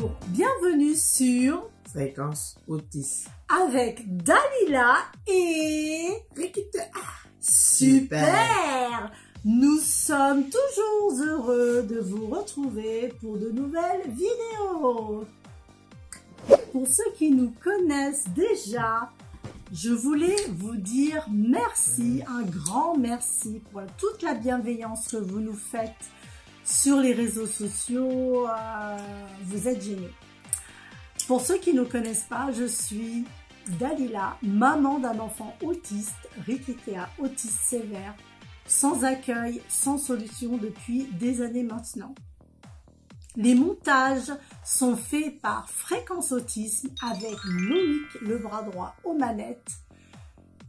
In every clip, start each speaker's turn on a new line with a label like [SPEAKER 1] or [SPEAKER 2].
[SPEAKER 1] Bonjour, bienvenue sur
[SPEAKER 2] Fréquence Autisme
[SPEAKER 1] avec Dalila et
[SPEAKER 2] Rikita.
[SPEAKER 1] Super. Nous sommes toujours heureux de vous retrouver pour de nouvelles vidéos. Pour ceux qui nous connaissent déjà, je voulais vous dire merci, un grand merci pour toute la bienveillance que vous nous faites sur les réseaux sociaux. Vous êtes géniaux. Pour ceux qui ne nous connaissent pas, je suis Dalila, maman d'un enfant autiste, Rikita, autiste sévère, sans accueil, sans solution depuis des années maintenant. Les montages sont faits par Fréquence Autisme avec Loïc, le bras droit aux manettes,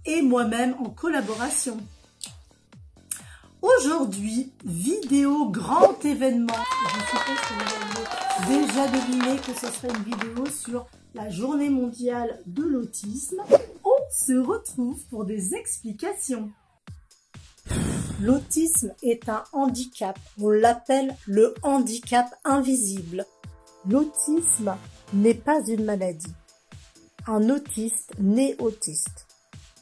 [SPEAKER 1] et moi-même en collaboration. Aujourd'hui, vidéo grand événement. Je suppose que vous avez déjà deviné que ce serait une vidéo sur la journée mondiale de l'autisme. On se retrouve pour des explications. L'autisme est un handicap. On l'appelle le handicap invisible. L'autisme n'est pas une maladie. Un autiste naît autiste.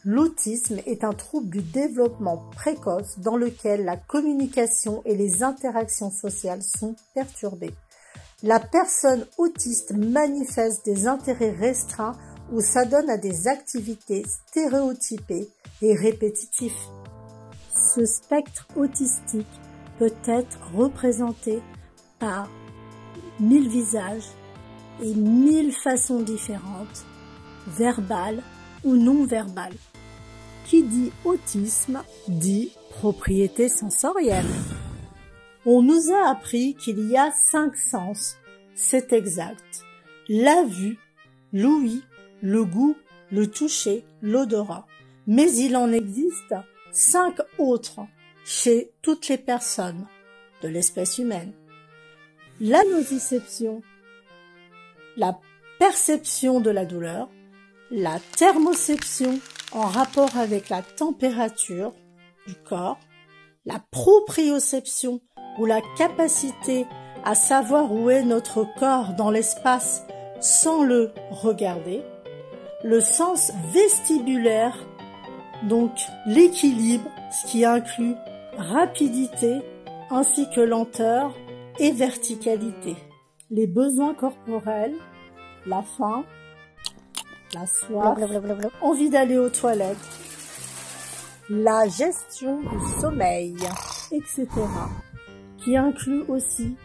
[SPEAKER 1] L'autisme est un trouble du développement précoce dans lequel la communication et les interactions sociales sont perturbées. La personne autiste manifeste des intérêts restreints ou s'adonne à des activités stéréotypées et répétitives. Ce spectre autistique peut être représenté par 1000 visages et 1000 façons différentes, verbales ou non verbales. Qui dit autisme dit propriété sensorielle. On nous a appris qu'il y a 5 sens, c'est exact. La vue, l'ouïe, le goût, le toucher, l'odorat. Mais il en existe 5 autres chez toutes les personnes de l'espèce humaine. La nociception, la perception de la douleur, la thermoception en rapport avec la température du corps, la proprioception ou la capacité à savoir où est notre corps dans l'espace sans le regarder, le sens vestibulaire, donc l'équilibre, ce qui inclut rapidité ainsi que lenteur et verticalité, les besoins corporels, la faim, la soif, envie d'aller aux toilettes, la gestion du sommeil, etc., qui inclut aussi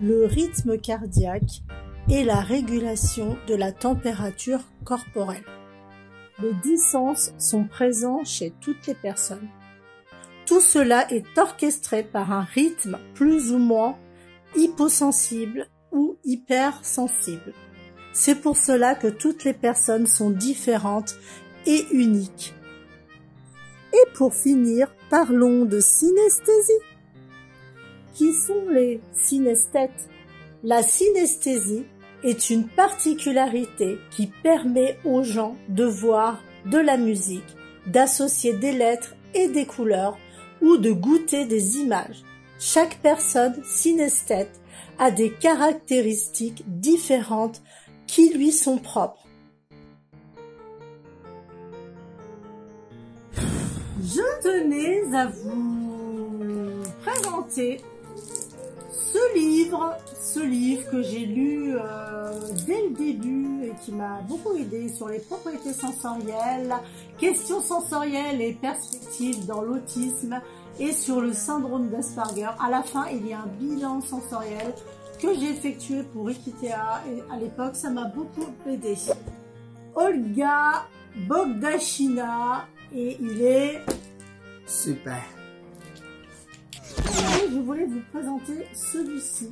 [SPEAKER 1] le rythme cardiaque et la régulation de la température corporelle. Les 10 sens sont présents chez toutes les personnes. Tout cela est orchestré par un rythme plus ou moins hyposensible ou hypersensible. C'est pour cela que toutes les personnes sont différentes et uniques. Et pour finir, parlons de synesthésie. Qui sont les synesthètes? La synesthésie est une particularité qui permet aux gens de voir de la musique, d'associer des lettres et des couleurs ou de goûter des images. Chaque personne synesthète a des caractéristiques différentes qui lui sont propres. Je tenais à vous présenter ce livre que j'ai lu dès le début et qui m'a beaucoup aidé sur les propriétés sensorielles, questions sensorielles et perspectives dans l'autisme et sur le syndrome d'Asperger. À la fin, il y a un bilan sensoriel que j'ai effectué pour Rikita et à l'époque, ça m'a beaucoup aidé. Olga Bogdachina et il est
[SPEAKER 2] super.
[SPEAKER 1] Et je voulais vous présenter celui-ci,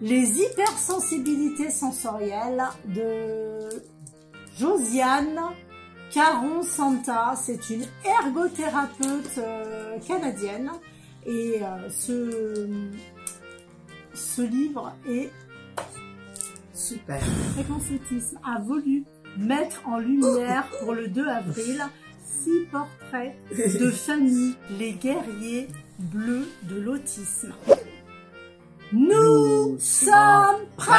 [SPEAKER 1] les hypersensibilités sensorielles de Josiane Caron-Santa. C'est une ergothérapeute canadienne et ce livre est
[SPEAKER 2] super.
[SPEAKER 1] Fréquence Autisme a voulu mettre en lumière pour le 2 avril 6 portraits de famille, les guerriers bleus de l'autisme. Nous sommes prêts!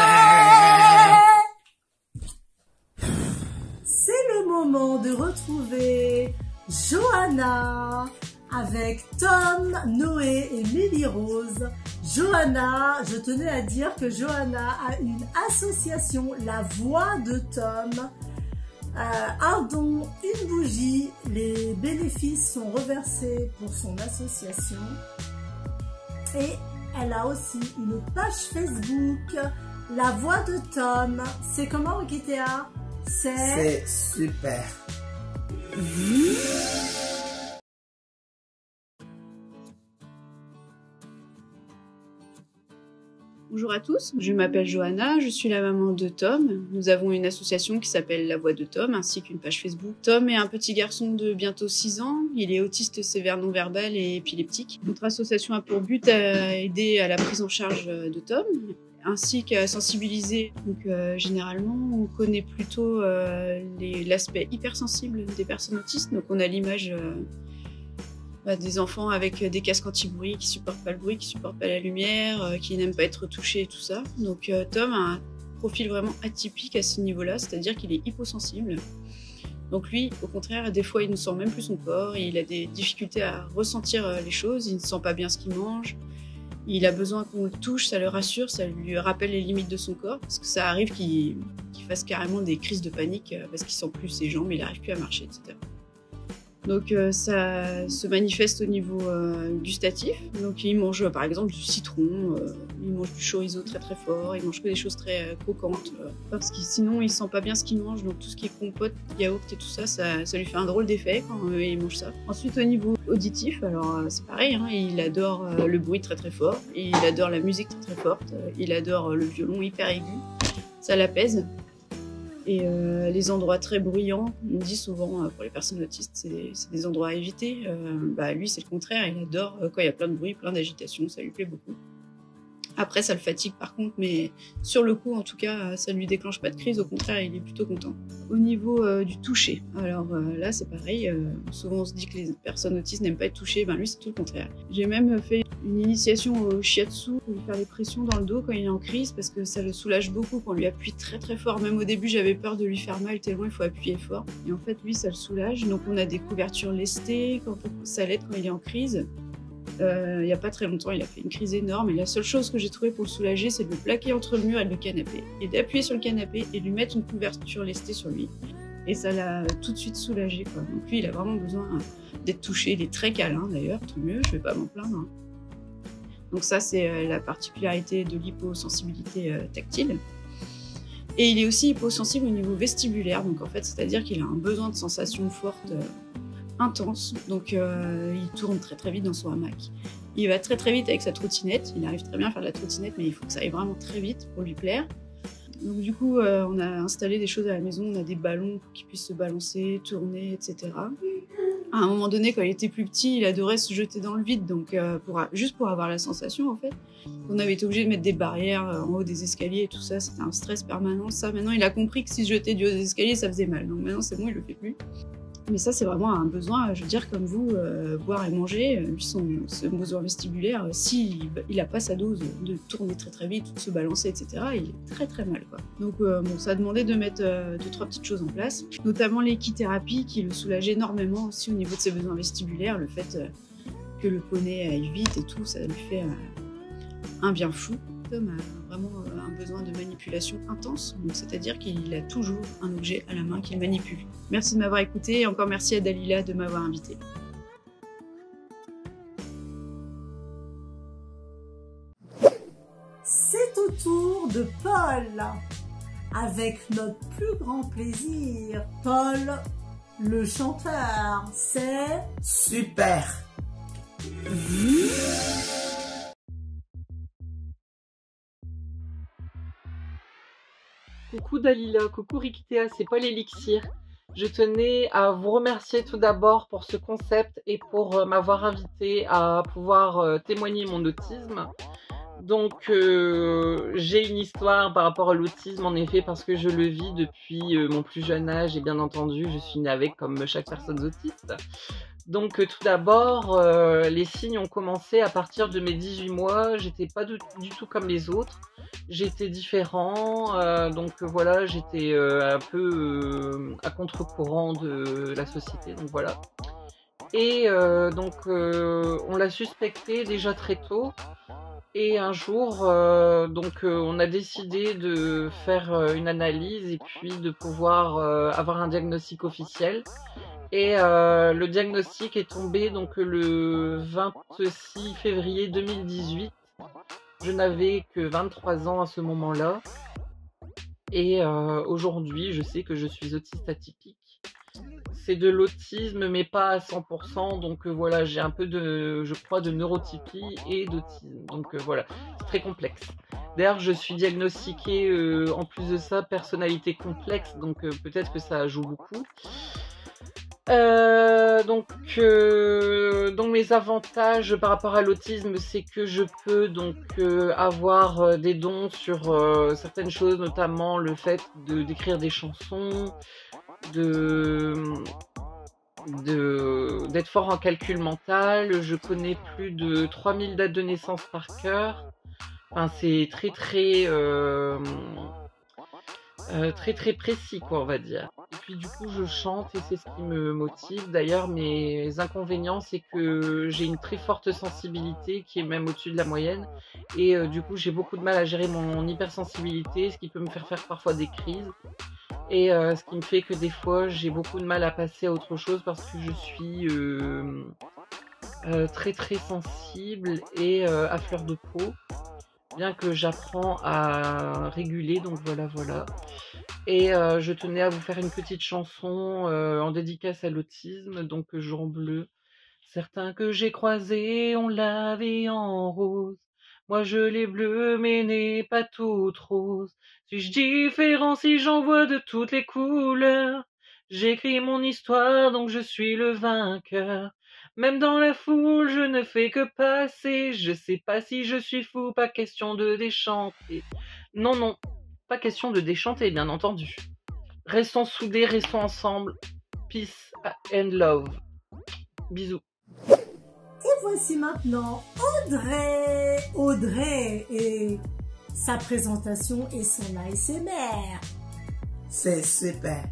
[SPEAKER 1] C'est le moment de retrouver Johanna avec Tom, Noé et Mélie Rose. Johanna, je tenais à dire que Johanna a une association, La Voix de Tom. Un don, une bougie, les bénéfices sont reversés pour son association. Et elle a aussi une page Facebook, La Voix de Tom. C'est comment, Kitea?
[SPEAKER 2] C'est super.
[SPEAKER 3] Bonjour à tous, je m'appelle Johanna, je suis la maman de Tom. Nous avons une association qui s'appelle La Voix de Tom, ainsi qu'une page Facebook. Tom est un petit garçon de bientôt 6 ans, il est autiste sévère non-verbal et épileptique. Notre association a pour but à aider à la prise en charge de Tom, ainsi qu'à sensibiliser. Donc généralement, on connaît plutôt l'aspect hypersensible des personnes autistes, donc on a l'image des enfants avec des casques anti-bruit qui supportent pas le bruit, qui supportent pas la lumière, qui n'aiment pas être touchés et tout ça. Donc Tom a un profil vraiment atypique à ce niveau-là, c'est-à-dire qu'il est hyposensible. Donc lui, au contraire, des fois il ne sent même plus son corps, il a des difficultés à ressentir les choses, il ne sent pas bien ce qu'il mange, il a besoin qu'on le touche, ça le rassure, ça lui rappelle les limites de son corps, parce que ça arrive qu'il fasse carrément des crises de panique parce qu'il sent plus ses jambes, il n'arrive plus à marcher, etc. Donc ça se manifeste au niveau gustatif. Donc il mange par exemple du citron, il mange du chorizo très très fort, il mange que des choses très croquantes parce que sinon il sent pas bien ce qu'il mange. Donc tout ce qui est compote, yaourt et tout ça, ça lui fait un drôle d'effet quand il mange ça. Ensuite au niveau auditif, alors c'est pareil, hein, il adore le bruit très très fort, il adore la musique très très forte, il adore le violon hyper aigu, ça l'apaise. Et les endroits très bruyants, on dit souvent pour les personnes autistes, c'est des endroits à éviter. Lui, c'est le contraire, il adore quand il y a plein de bruit, plein d'agitation, ça lui plaît beaucoup. Après, ça le fatigue par contre, mais sur le coup, en tout cas, ça ne lui déclenche pas de crise, au contraire, il est plutôt content. Au niveau du toucher, alors là, c'est pareil, souvent on se dit que les personnes autistes n'aiment pas être touchées, lui, c'est tout le contraire. J'ai même fait une initiation au shiatsu pour lui faire des pressions dans le dos quand il est en crise, parce que ça le soulage beaucoup quand on lui appuie très très fort. Même au début, j'avais peur de lui faire mal, tellement il faut appuyer fort. Et en fait, lui, ça le soulage. Donc on a des couvertures lestées, ça l'aide quand il est en crise. Il n'y a pas très longtemps, il a fait une crise énorme et la seule chose que j'ai trouvée pour le soulager, c'est de le plaquer entre le mur et le canapé et d'appuyer sur le canapé et de lui mettre une couverture lestée sur lui. Et ça l'a tout de suite soulagé, quoi. Donc lui, il a vraiment besoin d'être touché. Il est très câlin d'ailleurs, tant mieux, je vais pas m'en plaindre. Donc ça, c'est la particularité de l'hyposensibilité tactile. Et il est aussi hyposensible au niveau vestibulaire, donc en fait, c'est-à-dire qu'il a un besoin de sensations fortes, intenses. Donc il tourne très très vite dans son hamac. Il va très très vite avec sa trottinette, il arrive très bien à faire de la trottinette, mais il faut que ça aille vraiment très vite pour lui plaire. Donc du coup, on a installé des choses à la maison, on a des ballons pour qu'il puisse se balancer, tourner, etc. À un moment donné, quand il était plus petit, il adorait se jeter dans le vide, donc juste pour avoir la sensation, en fait. On avait été obligé de mettre des barrières en haut des escaliers et tout ça, c'était un stress permanent. Ça, maintenant, il a compris que si se jetait du haut des escaliers, ça faisait mal. Donc maintenant, c'est bon, il le fait plus. Mais ça, c'est vraiment un besoin, je veux dire, comme vous, boire et manger, lui, son besoin vestibulaire, s'il n'a pas sa dose de tourner très très vite, de se balancer, etc., il est très très mal, quoi. Donc ça a demandé de mettre 2-3 petites choses en place, notamment l'équithérapie qui le soulageait énormément aussi au niveau de ses besoins vestibulaires, le fait que le poney aille vite et tout, ça lui fait un bien fou. Tom a vraiment un besoin de manipulation intense, c'est-à-dire qu'il a toujours un objet à la main qu'il manipule. Merci de m'avoir écouté et encore merci à Dalila de m'avoir invité.
[SPEAKER 1] C'est au tour de Paul, avec notre plus grand plaisir. Paul, le chanteur, c'est
[SPEAKER 2] super.
[SPEAKER 4] Coucou Dalila, coucou Rikitea, c'est Paul Elixir. Je tenais à vous remercier tout d'abord pour ce concept et pour m'avoir invité à pouvoir témoigner mon autisme. Donc j'ai une histoire par rapport à l'autisme en effet parce que je le vis depuis mon plus jeune âge et bien entendu je suis née avec comme chaque personne autiste. Donc tout d'abord, les signes ont commencé à partir de mes 18 mois. J'étais pas du tout comme les autres. J'étais différent, donc voilà, j'étais un peu à contre-courant de la société, donc voilà. Et on l'a suspecté déjà très tôt. Et un jour, on a décidé de faire une analyse et puis de pouvoir avoir un diagnostic officiel. Et le diagnostic est tombé donc le 26 février 2018. Je n'avais que 23 ans à ce moment-là. Et aujourd'hui, je sais que je suis autiste atypique. C'est de l'autisme, mais pas à 100%. Donc voilà, j'ai un peu je crois, de neurotypie et d'autisme. Donc voilà, c'est très complexe. D'ailleurs, je suis diagnostiquée, en plus de ça, personnalité complexe. Donc peut-être que ça joue beaucoup. Donc mes avantages par rapport à l'autisme, c'est que je peux avoir des dons sur certaines choses, notamment le fait d'écrire des chansons, d'être fort en calcul mental. Je connais plus de 3000 dates de naissance par cœur. Enfin, c'est très précis, quoi, on va dire. Et puis du coup, je chante et c'est ce qui me motive. D'ailleurs, mes inconvénients, c'est que j'ai une très forte sensibilité qui est même au-dessus de la moyenne. Et du coup, j'ai beaucoup de mal à gérer mon hypersensibilité, ce qui peut me faire parfois des crises. Et ce qui me fait que des fois, j'ai beaucoup de mal à passer à autre chose parce que je suis très sensible et à fleur de peau. Bien que j'apprends à réguler, donc voilà. Et je tenais à vous faire une petite chanson en dédicace à l'autisme, donc Jour bleu. Certains que j'ai croisés ont lavé en rose. Moi je l'ai bleu, mais n'est pas toute rose. Suis-je différent si j'en vois de toutes les couleurs? J'écris mon histoire, donc je suis le vainqueur. Même dans la foule, je ne fais que passer. Je sais pas si je suis fou, pas question de déchanter. Non, pas question de déchanter, bien entendu. Restons soudés, restons ensemble. Peace and love. Bisous.
[SPEAKER 1] Et voici maintenant Audrey et sa présentation et son ASMR.
[SPEAKER 2] C'est super.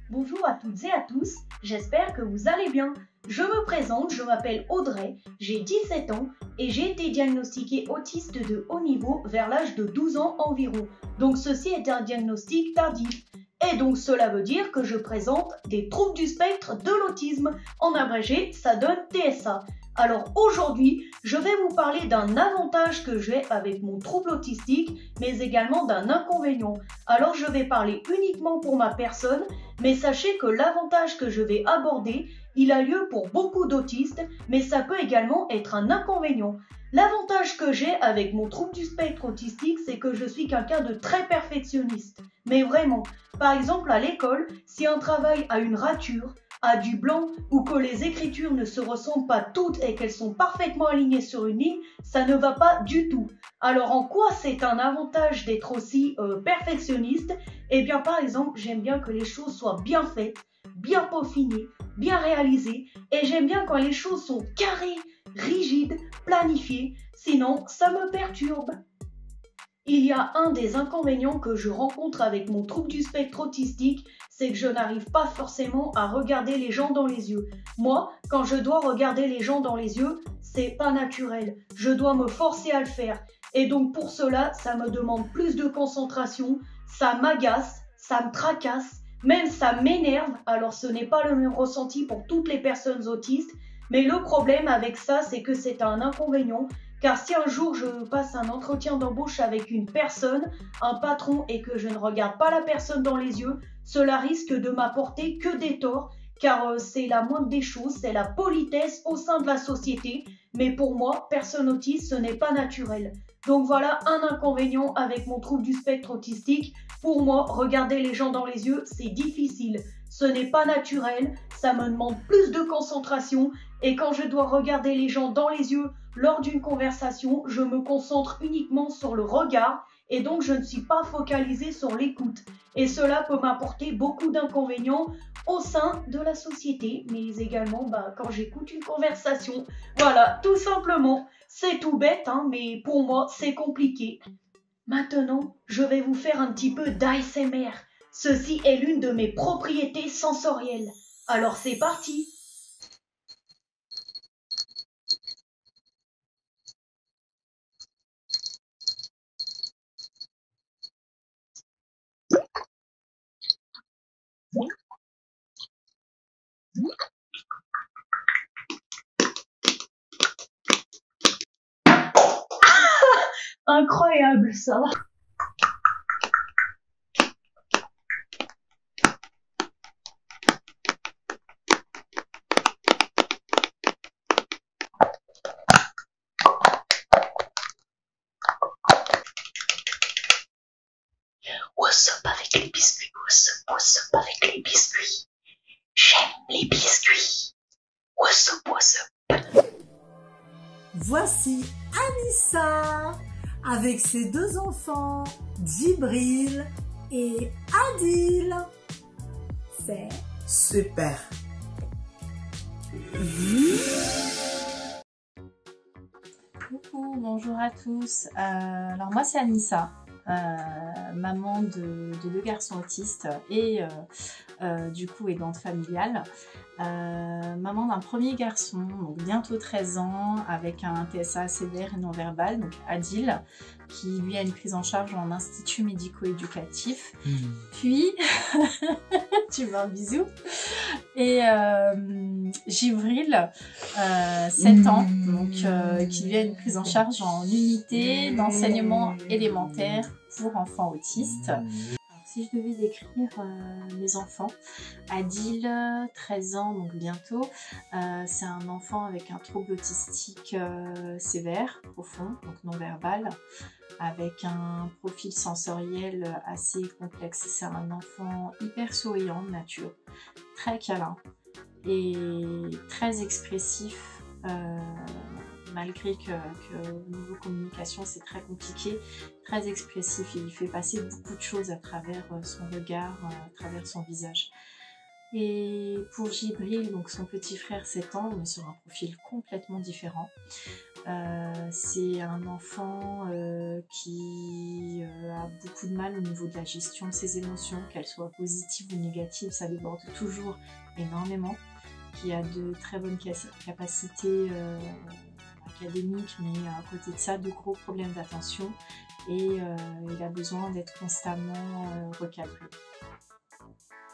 [SPEAKER 5] Bonjour à toutes et à tous, j'espère que vous allez bien. Je me présente, je m'appelle Audrey, j'ai 17 ans et j'ai été diagnostiquée autiste de haut niveau vers l'âge de 12 ans environ. Donc ceci est un diagnostic tardif. Et donc cela veut dire que je présente des troubles du spectre de l'autisme. En abrégé, ça donne TSA. Alors aujourd'hui, je vais vous parler d'un avantage que j'ai avec mon trouble autistique, mais également d'un inconvénient. Alors je vais parler uniquement pour ma personne, mais sachez que l'avantage que je vais aborder, il a lieu pour beaucoup d'autistes, mais ça peut également être un inconvénient. L'avantage que j'ai avec mon trouble du spectre autistique, c'est que je suis quelqu'un de très perfectionniste. Mais vraiment, par exemple à l'école, si un travail a une rature, a du blanc ou que les écritures ne se ressemblent pas toutes et qu'elles sont parfaitement alignées sur une ligne, ça ne va pas du tout. Alors en quoi c'est un avantage d'être aussi perfectionniste? Eh bien par exemple, j'aime bien que les choses soient bien faites, bien peaufinées, bien réalisées, et j'aime bien quand les choses sont carrées, rigides, planifiées, sinon ça me perturbe. Il y a un des inconvénients que je rencontre avec mon trouble du spectre autistique, c'est que je n'arrive pas forcément à regarder les gens dans les yeux. Moi, quand je dois regarder les gens dans les yeux, c'est pas naturel. Je dois me forcer à le faire. Et donc pour cela, ça me demande plus de concentration, ça m'agace, ça me tracasse, même ça m'énerve. Alors ce n'est pas le même ressenti pour toutes les personnes autistes, mais le problème avec ça, c'est que c'est un inconvénient. Car si un jour je passe un entretien d'embauche avec une personne, un patron, et que je ne regarde pas la personne dans les yeux, cela risque de m'apporter que des torts, car c'est la moindre des choses, c'est la politesse au sein de la société, mais pour moi, personne autiste, ce n'est pas naturel. Donc voilà un inconvénient avec mon trouble du spectre autistique. Pour moi, regarder les gens dans les yeux, c'est difficile. Ce n'est pas naturel, ça me demande plus de concentration et quand je dois regarder les gens dans les yeux lors d'une conversation, je me concentre uniquement sur le regard et donc je ne suis pas focalisée sur l'écoute. Et cela peut m'apporter beaucoup d'inconvénients au sein de la société, mais également quand j'écoute une conversation. Voilà, tout simplement. C'est tout bête, hein, mais pour moi, c'est compliqué. Maintenant, je vais vous faire un petit peu d'ASMR. Ceci est l'une de mes propriétés sensorielles. Alors c'est parti! Incroyable ça! What's up avec les biscuits? What's up avec les biscuits? J'aime les biscuits. What's up?
[SPEAKER 1] Voici Anissa avec ses deux enfants, Djibril et Adil. C'est
[SPEAKER 2] super.
[SPEAKER 6] Coucou, bonjour à tous. Alors moi c'est Anissa, maman de deux garçons autistes et du coup aidante familiale. Maman d'un premier garçon, donc bientôt 13 ans, avec un TSA sévère et non-verbal, donc Adil, qui lui a une prise en charge en institut médico-éducatif. Puis, tu veux un bisou? Et Djibril, 7 ans, donc qui lui a une prise en charge en unité d'enseignement élémentaire pour enfants autistes. Si je devais décrire mes enfants, Adil, 13 ans, donc bientôt, c'est un enfant avec un trouble autistique sévère, profond, donc non-verbal, avec un profil sensoriel assez complexe. C'est un enfant hyper souriant de nature, très câlin et très expressif, malgré que au niveau communication c'est très compliqué, très expressif. Il fait passer beaucoup de choses à travers son regard, à travers son visage. Et pour Djibril, donc son petit frère 7 ans, on est sur un profil complètement différent. C'est un enfant qui a beaucoup de mal au niveau de la gestion de ses émotions, qu'elles soient positives ou négatives, ça déborde toujours énormément, qui a de très bonnes capacités académiques, mais à côté de ça, de gros problèmes d'attention et il a besoin d'être constamment recadré.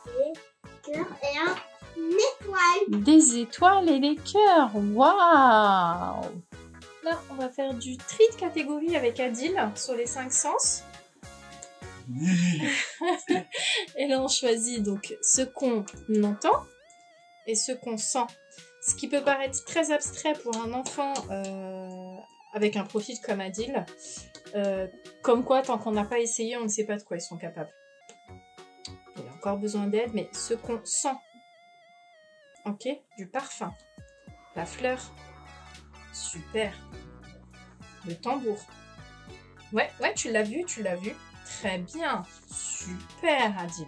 [SPEAKER 7] Des cœurs et une étoile.
[SPEAKER 6] Des étoiles et des cœurs, waouh! Là, on va faire du tri de catégorie avec Adil sur les 5 sens. Et là, on choisit donc ce qu'on entend et ce qu'on sent. Ce qui peut paraître très abstrait pour un enfant avec un profil comme Adil. Comme quoi, tant qu'on n'a pas essayé, on ne sait pas de quoi ils sont capables. Il y a encore besoin d'aide, mais ce qu'on sent. Ok, du parfum. La fleur. Super. Le tambour. Ouais, tu l'as vu. Très bien. Super, Adil.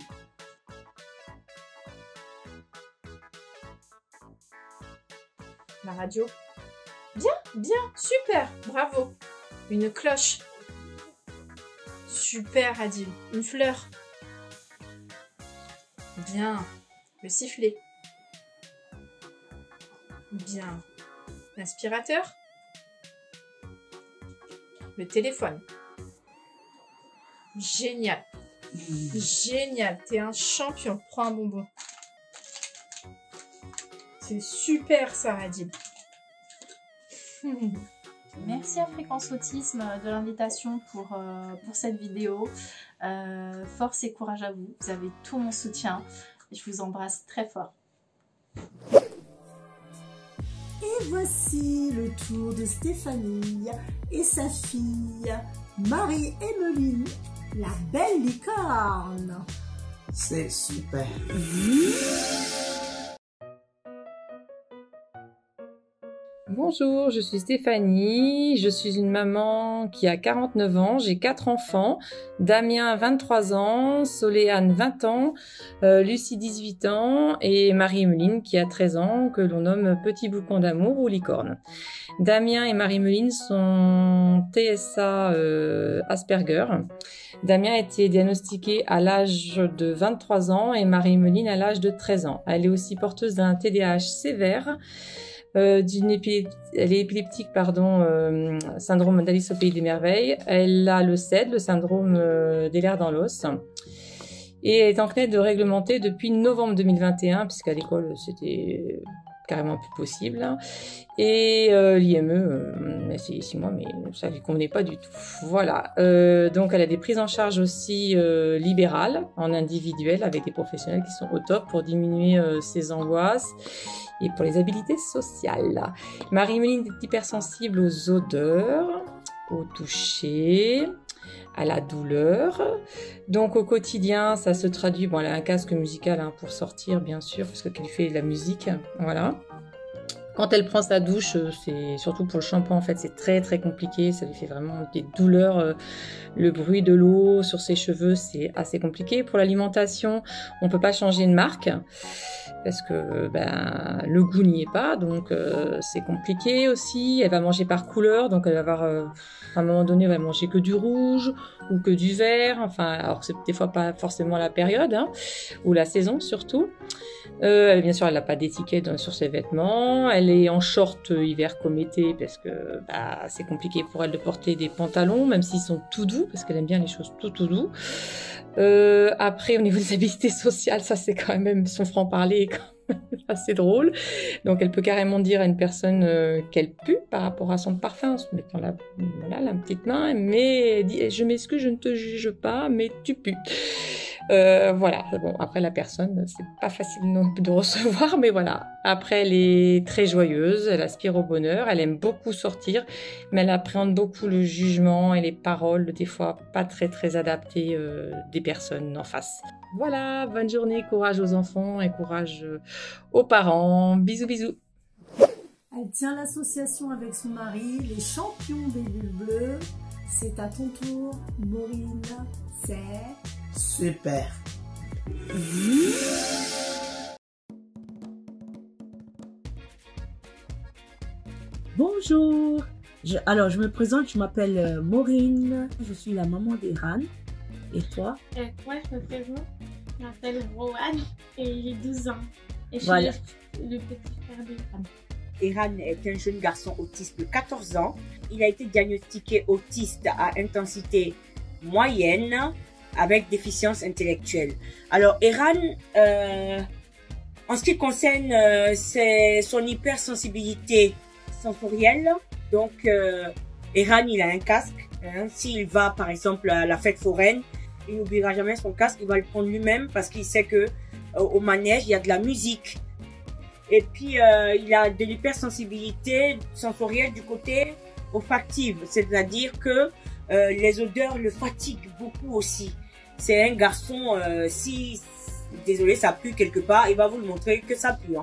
[SPEAKER 6] La radio. Bien, super, bravo. Une cloche. Super, Adil. Une fleur. Bien. Le sifflet. Bien. L'aspirateur. Le téléphone. Génial. Génial, t'es un champion. Prends un bonbon. C'est super ça, Adil. Merci à Fréquence Autisme de l'invitation pour cette vidéo. Force et courage à vous. Vous avez tout mon soutien. Et je vous embrasse très fort.
[SPEAKER 1] Et voici le tour de Stéphanie et sa fille Marie-Emeline, la belle licorne.
[SPEAKER 2] C'est super.
[SPEAKER 8] Bonjour, je suis Stéphanie, je suis une maman qui a 49 ans, j'ai 4 enfants, Damien 23 ans, Soléane 20 ans, Lucie 18 ans et Marie-Emeline qui a 13 ans, que l'on nomme Petit Boucan d'amour ou Licorne. Damien et Marie-Emeline sont TSA Asperger. Damien a été diagnostiqué à l'âge de 23 ans et Marie-Emeline à l'âge de 13 ans. Elle est aussi porteuse d'un TDAH sévère. Elle est épileptique, syndrome d'Alice au pays des merveilles. Elle a le SED, le syndrome des lèvres dans l'os. Et elle est en train de réglementer depuis novembre 2021, puisqu'à l'école, c'était carrément plus possible. Et l'IME, elle essayé 6 mois, mais ça lui convenait pas du tout. Voilà. Donc, elle a des prises en charge aussi libérales, en individuel, avec des professionnels qui sont au top pour diminuer ses angoisses et pour les habilités sociales. Marie-Emeline est hypersensible aux odeurs, au toucher, à la douleur. Donc au quotidien, ça se traduit, bon, elle a un casque musical pour sortir, bien sûr, parce qu'elle fait de la musique, voilà. Quand elle prend sa douche, c'est surtout pour le shampoing, en fait, c'est très très compliqué, ça lui fait vraiment des douleurs, le bruit de l'eau sur ses cheveux, c'est assez compliqué. Pour l'alimentation, on peut pas changer de marque, parce que le goût n'y est pas, donc c'est compliqué aussi. Elle va manger par couleur, donc elle va avoir, à un moment donné, elle va manger que du rouge ou que du vert, alors que c'est des fois pas forcément la période, ou la saison surtout. Bien sûr, elle n'a pas d'étiquette sur ses vêtements. Elle est en short hiver comme été parce que c'est compliqué pour elle de porter des pantalons, même s'ils sont tout doux, parce qu'elle aime bien les choses tout doux. Après, au niveau des habilités sociales, ça c'est quand même son franc-parler assez drôle. Donc elle peut carrément dire à une personne qu'elle pue par rapport à son parfum, en se mettant la petite main, mais elle dit, je m'excuse, je ne te juge pas, mais tu pues. Voilà, bon, après la personne, c'est pas facile non plus de recevoir, mais voilà. Après, elle est très joyeuse, elle aspire au bonheur, elle aime beaucoup sortir, mais elle appréhende beaucoup le jugement et les paroles, des fois pas très très adaptées des personnes en face. Voilà, bonne journée, courage aux enfants et courage aux parents. Bisous, bisous.
[SPEAKER 1] Elle tient l'association avec son mari, les champions des bulles bleues. C'est à ton tour, Maureen, c'est...
[SPEAKER 2] Super.
[SPEAKER 9] Bonjour. Je me présente, je m'appelle Maureen. Je suis la maman d'Eran. Et toi?
[SPEAKER 7] Moi, je me présente. Je m'appelle Rowan et j'ai 12 ans. Et je
[SPEAKER 9] Voilà.
[SPEAKER 7] suis le petit frère d'Eran.
[SPEAKER 10] Eran est un jeune garçon autiste de 14 ans. Il a été diagnostiqué autiste à intensité moyenne avec déficience intellectuelle. Alors, Eran, en ce qui concerne son hypersensibilité sensorielle, donc Eran, il a un casque. S'il va, par exemple, à la fête foraine, il n'oubliera jamais son casque, il va le prendre lui-même parce qu'il sait que au manège, il y a de la musique. Et puis, il a de l'hypersensibilité sensorielle du côté olfactive, c'est-à-dire que les odeurs le fatiguent beaucoup aussi. C'est un garçon, si, désolé, ça pue quelque part, il va vous le montrer que ça pue.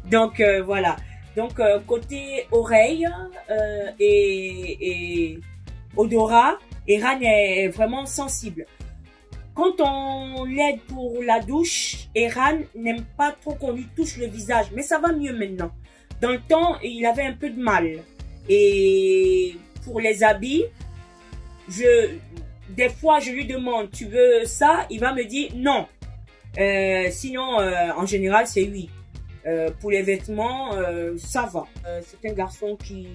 [SPEAKER 10] Donc, voilà. Donc, côté oreille et odorat, Eran est vraiment sensible. Quand on l'aide pour la douche, Eran n'aime pas trop qu'on lui touche le visage, mais ça va mieux maintenant. Dans le temps, il avait un peu de mal. Et pour les habits, des fois, je lui demande, tu veux ça? Il va me dire non. Sinon, en général, c'est oui. Pour les vêtements, ça va. C'est un garçon qui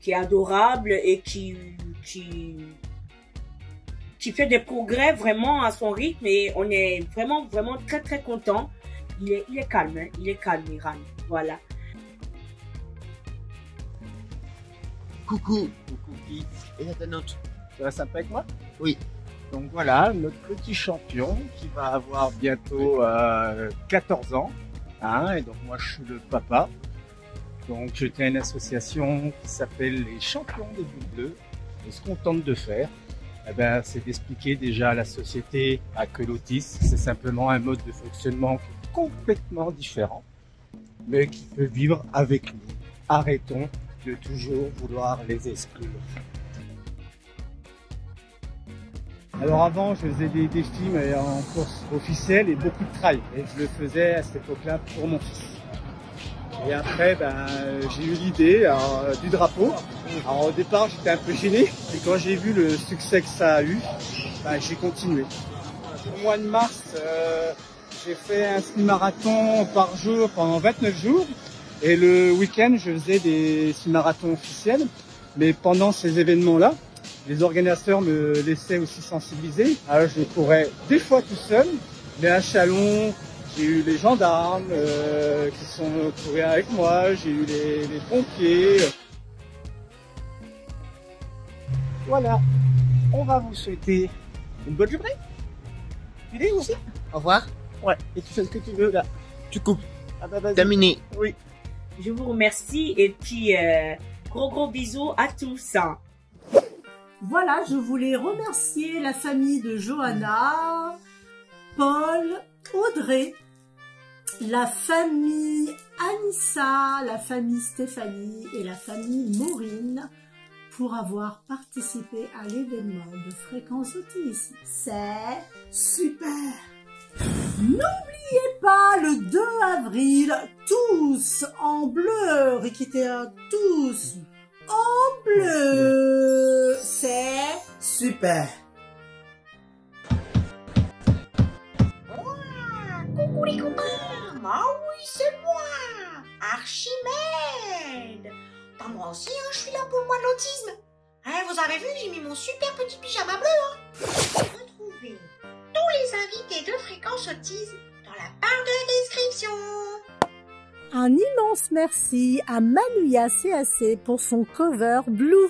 [SPEAKER 10] est adorable et qui fait des progrès vraiment à son rythme et on est vraiment très très content. Il est calme, hein? Il est calme, Eran. Voilà.
[SPEAKER 11] Coucou Guy et la Tanote. Ça va sympa avec moi? Oui. Donc voilà, notre petit champion qui va avoir bientôt 14 ans. Et donc moi je suis le papa. Donc je tiens une association qui s'appelle les Champions des Bulles Bleues. Et ce qu'on tente de faire, eh ben, c'est d'expliquer déjà à la société que l'autisme, c'est simplement un mode de fonctionnement qui est complètement différent, mais qui peut vivre avec nous. Arrêtons de toujours vouloir les exclure. Alors avant, je faisais des défis mais en course officielle et beaucoup de trail. Et je le faisais à cette époque-là pour mon fils. Et après, j'ai eu l'idée du drapeau. Alors au départ, j'étais un peu gêné. Et quand j'ai vu le succès que ça a eu, j'ai continué. Au mois de mars, j'ai fait un semi-marathon par jour pendant 29 jours. Et le week-end, je faisais des semi-marathons officiels. Mais pendant ces événements-là, les organisateurs me laissaient aussi sensibiliser. Alors je courais des fois tout seul, mais à Chalon, j'ai eu les gendarmes qui sont courus avec moi, j'ai eu les pompiers. Voilà, on va vous souhaiter une bonne journée. Tu dis aussi?
[SPEAKER 10] Au revoir.
[SPEAKER 11] Ouais, et tu fais ce que tu veux là.
[SPEAKER 10] Tu coupes.
[SPEAKER 11] Ah bah vas-y.
[SPEAKER 10] Terminé.
[SPEAKER 11] Oui.
[SPEAKER 10] Je vous remercie et puis gros bisous à tous.
[SPEAKER 1] Voilà, je voulais remercier la famille de Johanna, Paul, Audrey, la famille Anissa, la famille Stéphanie et la famille Maureen pour avoir participé à l'événement de Fréquence Autisme. C'est super! N'oubliez pas le 2 avril, tous en bleu, Rikitea, tous en bleu. C'est
[SPEAKER 2] super.
[SPEAKER 12] Coucou les copains. Ah oui, c'est moi, Archimède. Moi aussi, je suis là pour le mois de l'autisme. Vous avez vu, j'ai mis mon super petit pyjama bleu. Retrouvez tous les invités de Fréquence Autisme dans la barre de description.
[SPEAKER 1] un immense merci à Manouya CAC pour son cover Blue.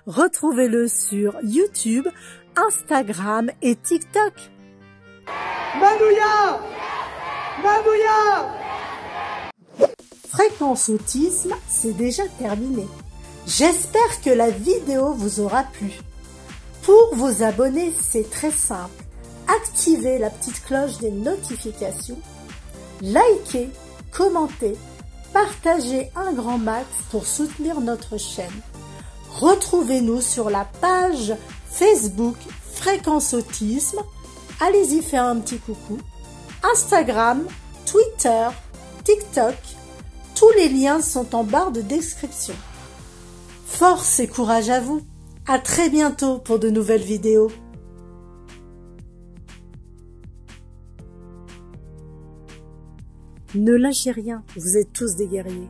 [SPEAKER 1] Retrouvez-le sur YouTube, Instagram et TikTok.
[SPEAKER 2] Manouya! Manouya!
[SPEAKER 1] Fréquence Autisme, c'est déjà terminé. J'espère que la vidéo vous aura plu. Pour vous abonner, c'est très simple. Activez la petite cloche des notifications, likez, commentez, partagez un grand max pour soutenir notre chaîne. Retrouvez-nous sur la page Facebook Fréquence Autisme. Allez-y faire un petit coucou. Instagram, Twitter, TikTok. Tous les liens sont en barre de description. Force et courage à vous. À très bientôt pour de nouvelles vidéos. Ne lâchez rien, vous êtes tous des guerriers.